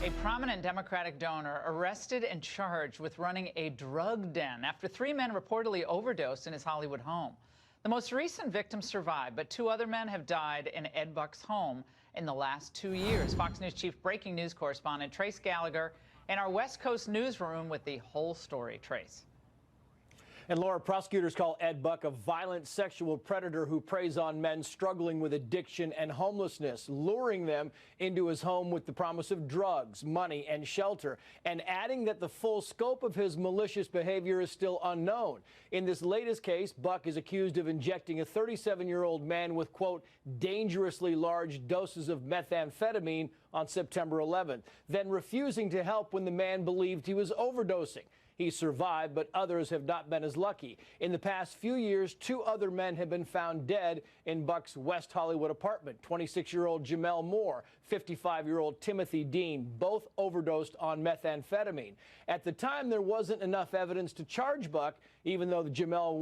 A prominent Democratic donor arrested and charged with running a drug den after 3 men reportedly overdosed in his Hollywood home. The most recent victim survived, but 2 other men have died in Ed Buck's home in the last 2 years. Fox News Chief breaking news correspondent Trace Gallagher in our West Coast newsroom with the whole story. Trace. And Laura, prosecutors call Ed Buck a violent sexual predator who preys on men struggling with addiction and homelessness, luring them into his home with the promise of drugs, money, and shelter, and adding that the full scope of his malicious behavior is still unknown. In this latest case, Buck is accused of injecting a 37-year-old man with, quote, dangerously large doses of methamphetamine on September 11th, then refusing to help when the man believed he was overdosing. He survived, but others have not been as lucky. In the past few years, 2 other men have been found dead in Buck's West Hollywood apartment. 26-year-old Jamel Moore, 55-year-old Timothy Dean, both overdosed on methamphetamine. At the time, there wasn't enough evidence to charge Buck, even though Jamel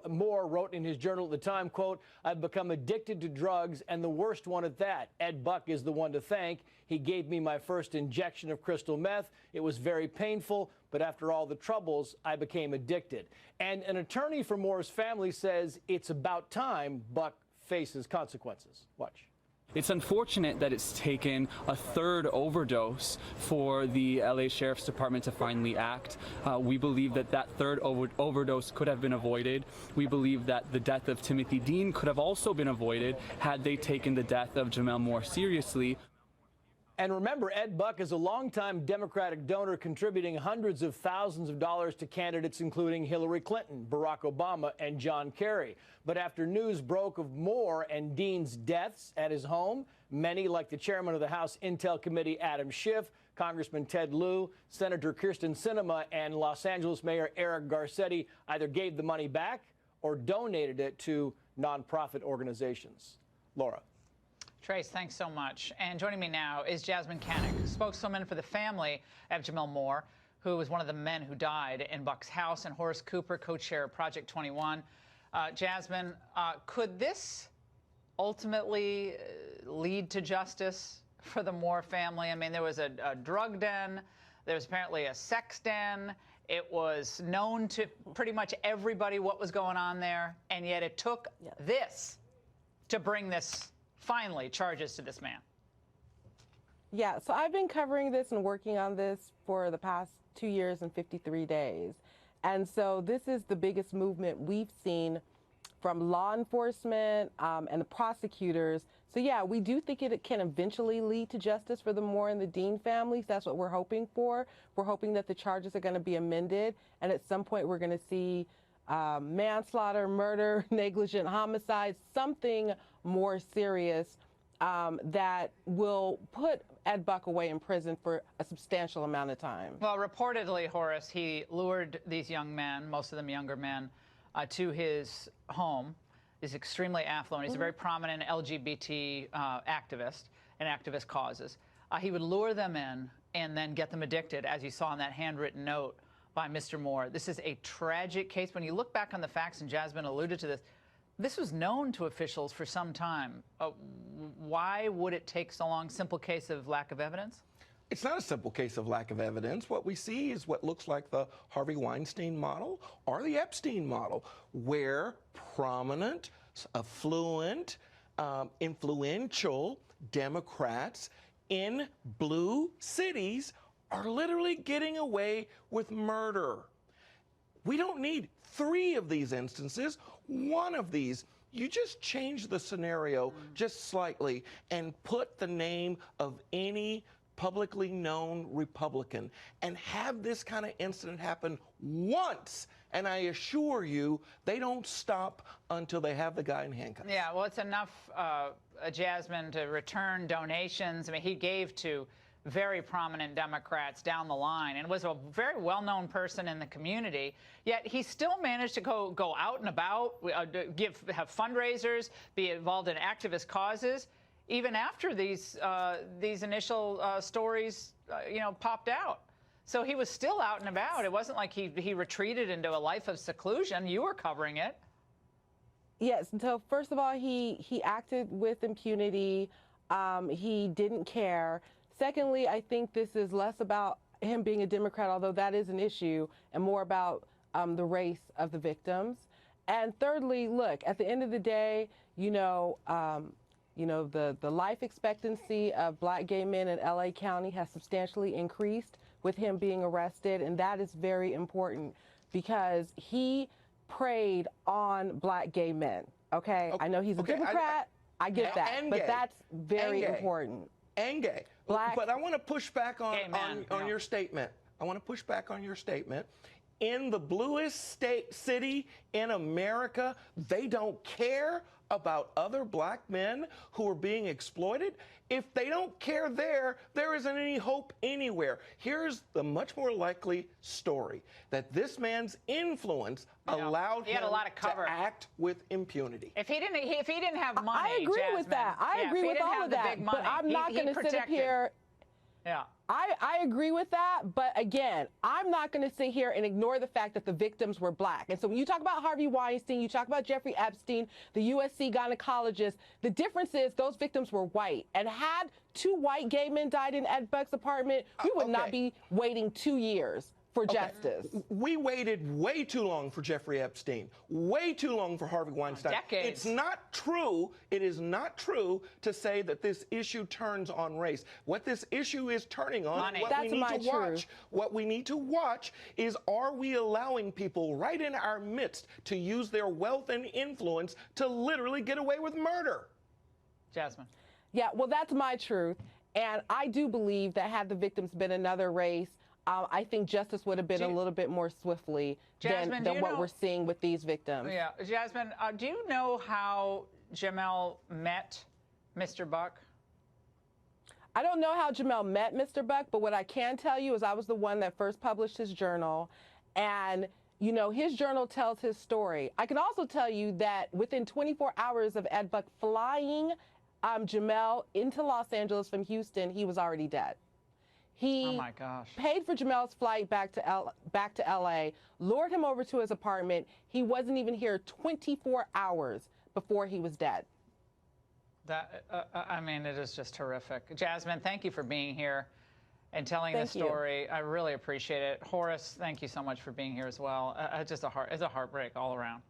Moore wrote in his journal at the time, quote, I've become addicted to drugs, and the worst one at that. Ed Buck is the one to thank. He gave me my first injection of crystal meth. It was very painful, but after all the troubles, I became addicted. And an attorney for Moore's family says it's about time Buck faces consequences. Watch. It's unfortunate that it's taken a 3rd overdose for the LA Sheriff's Department to finally act. We believe that that 3rd overdose could have been avoided. We believe that the death of Timothy Dean could have also been avoided had they taken the death of Jamel Moore seriously. And remember, Ed Buck is a longtime Democratic donor, contributing hundreds of thousands of dollars to candidates including Hillary Clinton, Barack Obama, and John Kerry. But after news broke of Moore and Dean's deaths at his home, many, like the chairman of the House Intel Committee, Adam Schiff, Congressman Ted Lieu, Senator Kyrsten Sinema, and Los Angeles Mayor Eric Garcetti, either gave the money back or donated it to nonprofit organizations. Laura. Trace, thanks so much. And joining me now is Jasmyne Cannick, spokeswoman for the family of Jamel Moore, who was one of the men who died in Buck's house, and Horace Cooper, co-chair of Project 21. Jasmyne, could this ultimately lead to justice for the Moore family? I mean, there was a drug den. There was apparently a sex den. It was known to pretty much everybody what was going on there, and yet it took this to bring this finally charges to this man. Yeah, so I've been covering this and working on this for the past 2 years and 53 days. And so this is the biggest movement we've seen from law enforcement and the prosecutors. So yeah, we do think it can eventually lead to justice for the Moore and the Dean families. That's what we're hoping for. We're hoping that the charges are going to be amended, and at some point we're going to see manslaughter, murder, negligent homicide, something more serious that will put Ed Buck away in prison for a substantial amount of time. Well, reportedly, Horace, he lured these young men, most of them younger men, to his home. He's extremely affluent. He's a very prominent LGBT activist and activist causes. He would lure them in and then get them addicted, as you saw in that handwritten note by Mr. Moore. This is a tragic case. When you look back on the facts, and Jasmyne alluded to this, this was known to officials for some time. Why would it take so long? Simple case of lack of evidence? It's not a simple case of lack of evidence. What we see is what looks like the Harvey Weinstein model or the Epstein model, where prominent, affluent, influential Democrats in blue cities are literally getting away with murder. We don't need 3 of these instances. 1 of these, you just change the scenario just slightly and put the name of any publicly known Republican and have this kind of incident happen once. And I assure you, they don't stop until they have the guy in handcuffs. Yeah, well, it's enough, Jasmyne, to return donations. I mean, he gave to very prominent Democrats down the line and was a very well-known person in the community, yet he still managed to go out and about, have fundraisers, be involved in activist causes, even after these initial stories, popped out. So he was still out and about. It wasn't like he retreated into a life of seclusion. You were covering it. Yes. So first of all, he acted with impunity. He didn't care. Secondly, I think this is less about him being a Democrat, although that is an issue, and more about the race of the victims. And thirdly, look, at the end of the day, the life expectancy of black gay men in LA County has substantially increased with him being arrested, and that is very important because he preyed on black gay men. Okay, I know he's a Democrat. I get that, but that's very important. And gay. Black, but I want to push back on your statement. I want to push back on your statement. In the bluest city in America, they don't care about other black men who are being exploited. If they don't care there isn't any hope anywhere. Here's the much more likely story, that this man's influence allowed him to act with impunity. If he didn't have money, I agree with that. I agree with all of that. But I'm not going to sit up here. Yeah. I agree with that, but again, I'm not going to sit here and ignore the fact that the victims were black. And so when you talk about Harvey Weinstein, you talk about Jeffrey Epstein, the USC gynecologist, the difference is those victims were white. And had 2 white gay men died in Ed Buck's apartment, we would not be waiting 2 years for justice. We waited way too long for Jeffrey Epstein, way too long for Harvey Weinstein. Decades. It's not true. It is not true to say that this issue turns on race. What this issue is turning on, what we need to watch is, are we allowing people right in our midst to use their wealth and influence to literally get away with murder? Jasmine. Yeah, well, that's my truth. And I do believe that had the victims been another race, I think justice would have been a little bit more swiftly than what we're seeing with these victims. Yeah, Jasmine, do you know how Jamel met Mr. Buck? I don't know how Jamel met Mr. Buck, but what I can tell you is I was the one that first published his journal, and his journal tells his story. I can also tell you that within 24 hours of Ed Buck flying Jamel into Los Angeles from Houston, he was already dead. He paid for Jamel's flight back to LA, lured him over to his apartment. He wasn't even here 24 hours before he was dead. I mean, it is just horrific. Jasmine, thank you for being here and telling the story. I really appreciate it. Horace, thank you so much for being here as well. It's a heartbreak all around.